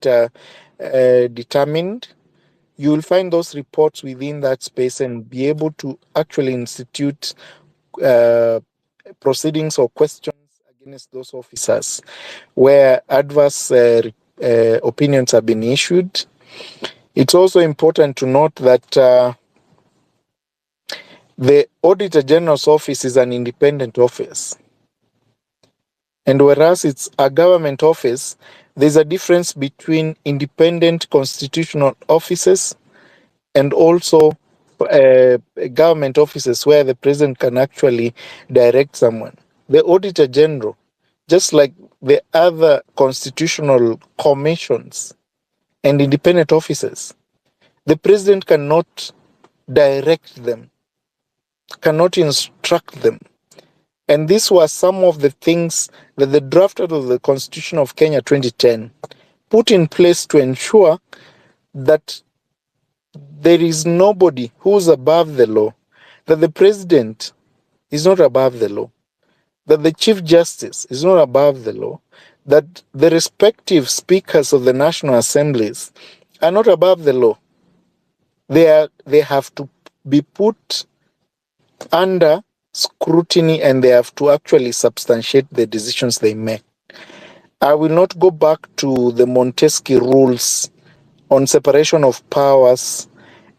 determined, you will find those reports within that space and be able to actually institute proceedings or questions against those officers where adverse opinions have been issued. It's also important to note that the Auditor General's office is an independent office. And whereas it's a government office, there's a difference between independent constitutional offices and also government offices where the president can actually direct someone. The Auditor General, just like the other constitutional commissions and independent offices, the president cannot direct them, cannot instruct them. And these were some of the things that the drafters of the Constitution of Kenya 2010 put in place to ensure that there is nobody who's above the law, that the president is not above the law, that the Chief Justice is not above the law, that the respective speakers of the National Assemblies are not above the law. They have to be put under scrutiny and they have to actually substantiate the decisions they make. I will not go back to the Montesquieu rules on separation of powers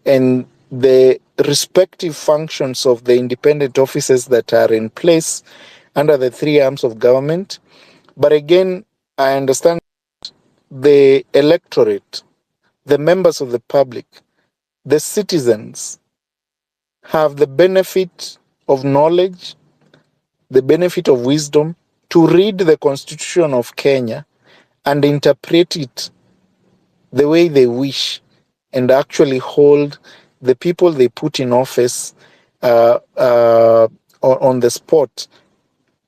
and the respective functions of the independent offices that are in place under the three arms of government. But again, I understand the electorate, the members of the public, the citizens have the benefit of knowledge, the benefit of wisdom to read the Constitution of Kenya and interpret it the way they wish and actually hold the people they put in office on the spot,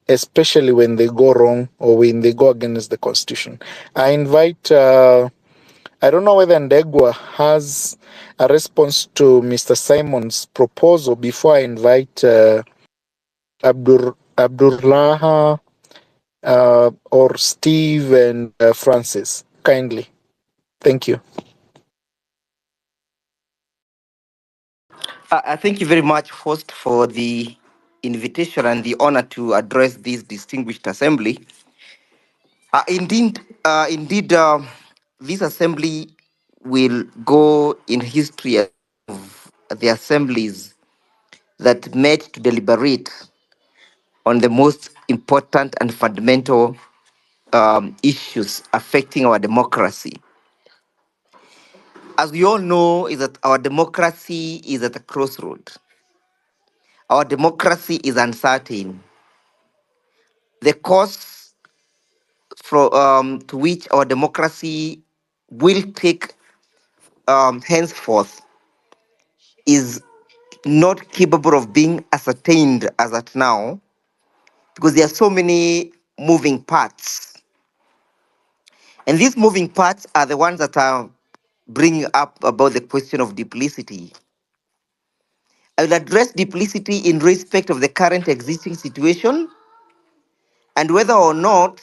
especially when they go wrong or when they go against the Constitution. I invite, I don't know whether Ndegwa has a response to Mr. Simon's proposal before I invite Abdullah or Steve and Francis, kindly. Thank you. Thank you very much, host, for the invitation and the honor to address this distinguished assembly. Indeed, this assembly will go in history of the assemblies that met to deliberate on the most important and fundamental issues affecting our democracy. As we all know, is that our democracy is at a crossroad. Our democracy is uncertain. The course to which our democracy will take henceforth is not capable of being ascertained as at now, because there are so many moving parts. And these moving parts are the ones that are bringing up about the question of duplicity. I will address duplicity in respect of the current existing situation and whether or not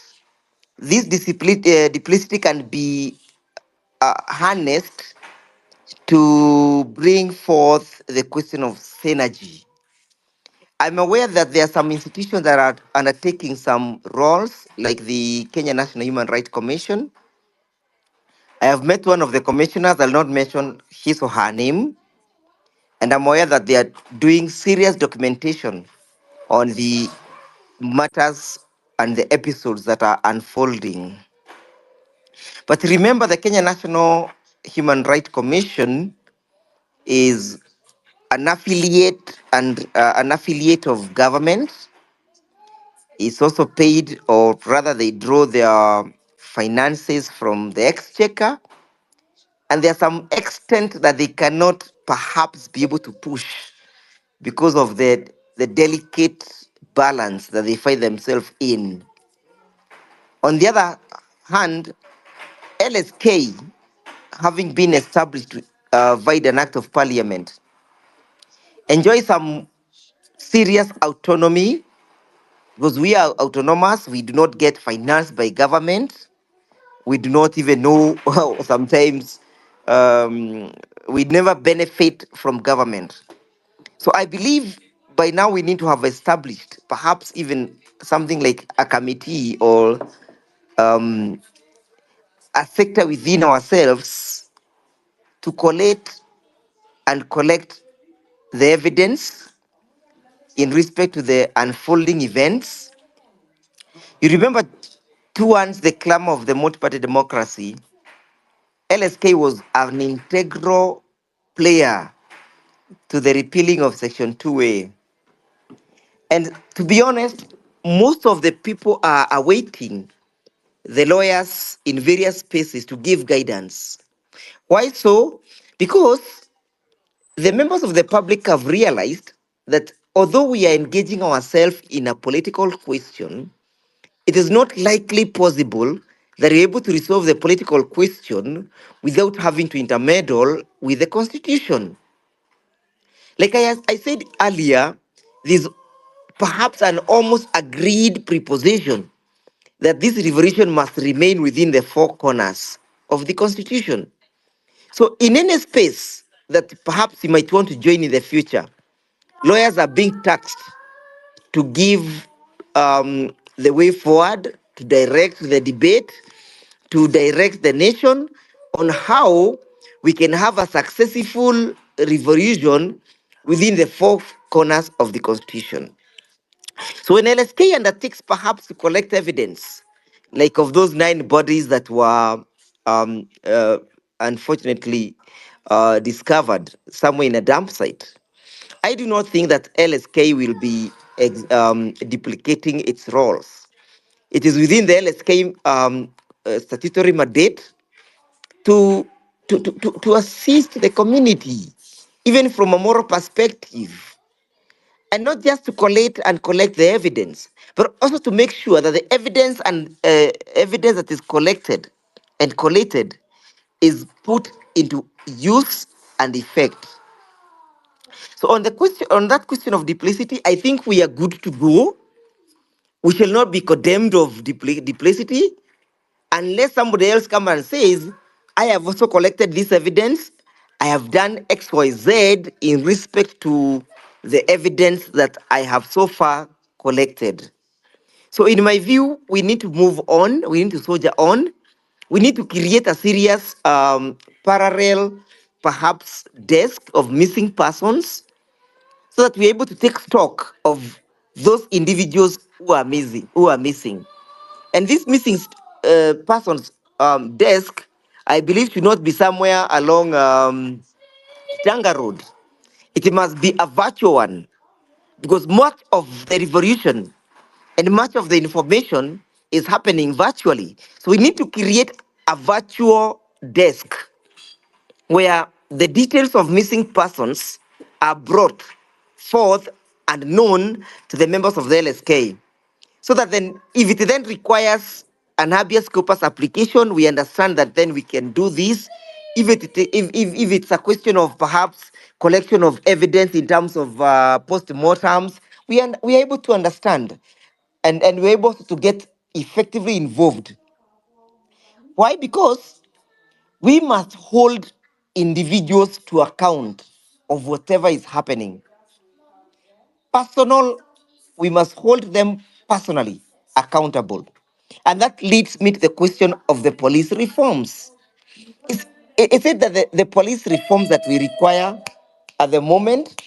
this duplicity can be harnessed to bring forth the question of synergy. I'm aware that there are some institutions that are undertaking some roles, like the Kenya National Human Rights Commission. I have met one of the commissioners, I'll not mention his or her name, and I'm aware that they are doing serious documentation on the matters and the episodes that are unfolding. But remember, the Kenya National Human Rights Commission is an affiliate of government. It's also paid, or rather they draw their finances from the exchequer, and there's some extent that they cannot perhaps be able to push because of the delicate balance that they find themselves in. On the other hand, LSK, having been established via an act of parliament, enjoys some serious autonomy because we are autonomous. We do not get financed by government. We do not even know, sometimes we never benefit from government. So I believe by now we need to have established perhaps even something like a committee or um, a sector within ourselves to collate and collect the evidence in respect to the unfolding events. You remember, towards the clamor of the multi-party democracy, LSK was an integral player to the repealing of Section 2A. And to be honest, most of the people are awaiting the lawyers in various spaces to give guidance. Why so? Because the members of the public have realized that although we are engaging ourselves in a political question, it is not likely possible that we're able to resolve the political question without having to intermeddle with the constitution. Like I said earlier, there's perhaps an almost agreed preposition that this revolution must remain within the four corners of the constitution. So, in any space that perhaps you might want to join in the future, lawyers are being taxed to give the way forward, to direct the debate, to direct the nation on how we can have a successful revolution within the four corners of the constitution. So when LSK undertakes perhaps to collect evidence, like of those 9 bodies that were unfortunately discovered somewhere in a dump site, I do not think that LSK will be duplicating its roles. It is within the LSK statutory mandate to, to assist the community, even from a moral perspective, and not just to collect the evidence, but also to make sure that the evidence and evidence that is collected and collated is put into use and effect. So on that question of duplicity, I think we are good to go. We shall not be condemned of duplicity unless somebody else comes and says, I have also collected this evidence. I have done X, Y, Z in respect to the evidence that I have so far collected. So in my view, we need to move on. We need to soldier on. We need to create a serious parallel, perhaps, desk of missing persons so that we're able to take stock of those individuals who are missing. And this missing person's desk, I believe, should not be somewhere along Tanga Road. It must be a virtual one, because much of the revolution and much of the information is happening virtually. So we need to create a virtual desk where the details of missing persons are brought forth and known to the members of the LSK. So that then, if it then requires an habeas corpus application, we understand that then we can do this. If it's a question of perhaps collection of evidence in terms of post-mortems, we are able to understand, and we're able to get effectively involved. Why? Because we must hold individuals to account of whatever is happening. Personal, we must hold them personally accountable. And that leads me to the question of the police reforms. Is, is it that the police reforms that we require at the moment,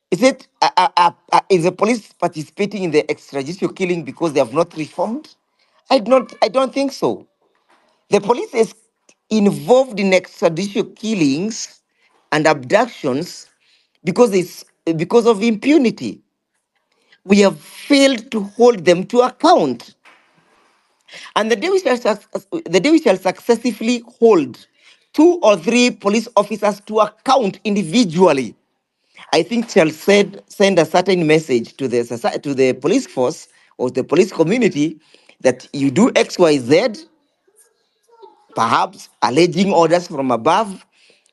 is the police participating in the extrajudicial killing because they have not reformed? I don't think so. The police is involved in extrajudicial killings and abductions because of impunity. We have failed to hold them to account. And the day we shall successfully hold 2 or 3 police officers to account individually, I think shall send a certain message to the society, to the police force or the police community, that you do X, Y, Z, perhaps alleging orders from above,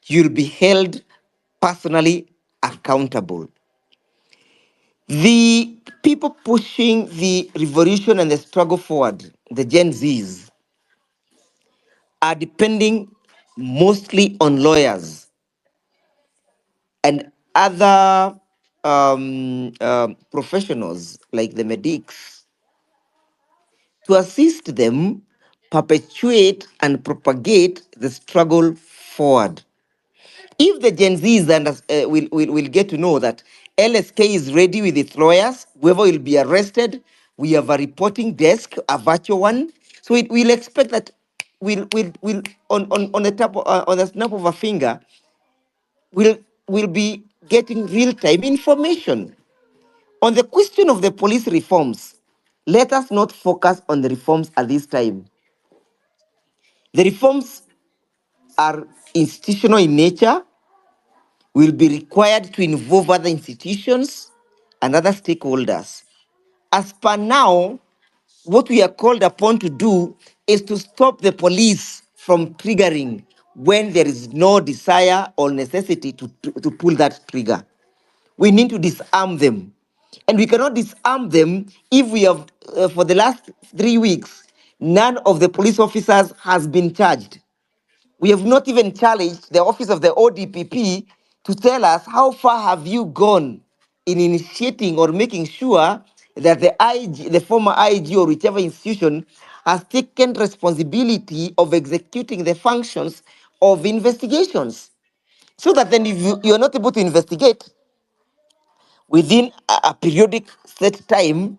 you'll be held personally accountable. The people pushing the revolution and the struggle forward, the Gen Zs, are depending mostly on lawyers and other professionals like the medics to assist them perpetuate and propagate the struggle forward. If the Gen Zs will get to know that LSK is ready with its lawyers, whoever will be arrested, we have a reporting desk, a virtual one. So we'll expect that we'll on the top on the snap of a finger, we'll be getting real-time information. On the question of the police reforms, let us not focus on the reforms at this time. The reforms are institutional in nature, will be required to involve other institutions and other stakeholders. As per now, what we are called upon to do is to stop the police from triggering when there is no desire or necessity to pull that trigger. We need to disarm them. And we cannot disarm them if we have, for the last 3 weeks, none of the police officers has been charged. We have not even challenged the office of the ODPP to tell us how far have you gone in initiating or making sure that the IG, the former IG or whichever institution has taken responsibility of executing the functions of investigations. So that then if you're not able to investigate within a periodic set time,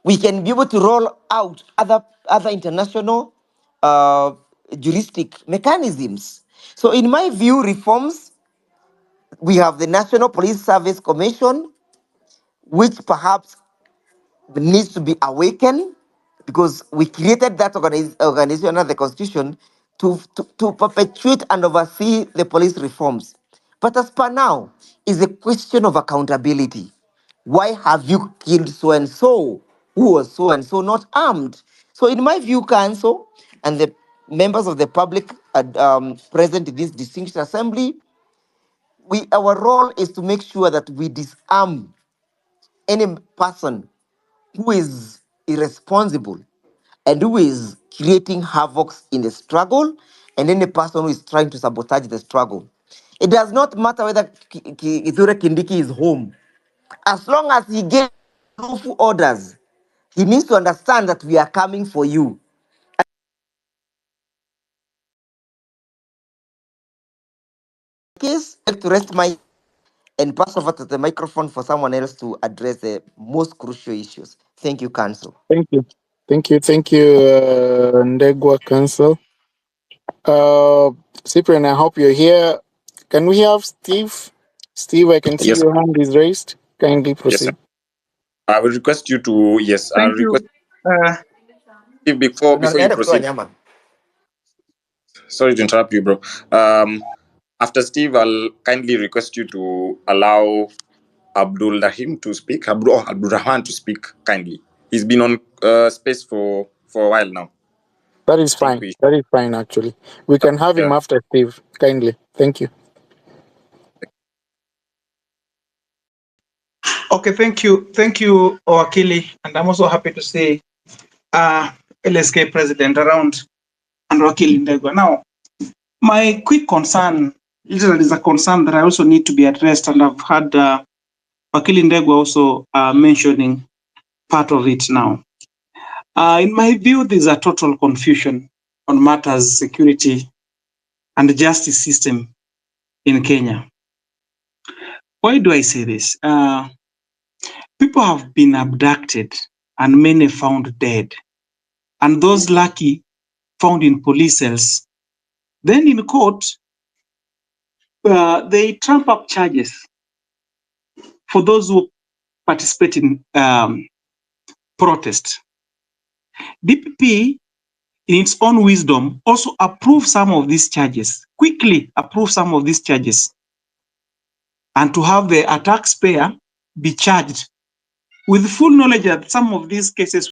we can be able to roll out other international juristic mechanisms. So in my view, reforms, we have the National Police Service Commission, which perhaps needs to be awakened because we created that organization under the Constitution to perpetuate and oversee the police reforms. But as per now, is a question of accountability. Why have you killed so and so? Who was so and so not armed? So, in my view, Council and the members of the public present in this distinguished assembly, our role is to make sure that we disarm any person who is irresponsible and who is creating havoc in the struggle, and any person who is trying to sabotage the struggle. It does not matter whether Kithure Kindiki is home. As long as he gets lawful orders, he needs to understand that we are coming for you. Case, I'd like to rest my and pass over to the microphone for someone else to address the most crucial issues. Thank you, Council. Thank you. Thank you, Ndegwa Council. Cyprian, I hope you're here. Can we have Steve? Steve, I can see Yes, your hand is raised. Kindly proceed. yes, I will request you to, yes, I'll Thank you. request you before you proceed. Sorry to interrupt you, bro. After Steve, I'll kindly request you to allow Abdul Rahim to speak, Abdul Rahman to speak kindly. He's been on space for a while now. That is fine. That is fine, actually. We can have him after Steve. Kindly. Thank you. Okay, thank you. Thank you, Owakili. And I'm also happy to see LSK president around and Owakili Ndegwa. Now, my quick concern, literally is a concern that I also need to be addressed, and I've had Owakili Ndegwa also mentioning part of it now. In my view, there's a total confusion on matters security and the justice system in Kenya. Why do I say this? People have been abducted and many found dead. And those lucky found in police cells. Then in court, they trump up charges for those who participate in protest. DPP, in its own wisdom, also approved some of these charges, quickly approved some of these charges, and to have the taxpayer be charged with full knowledge that some of these cases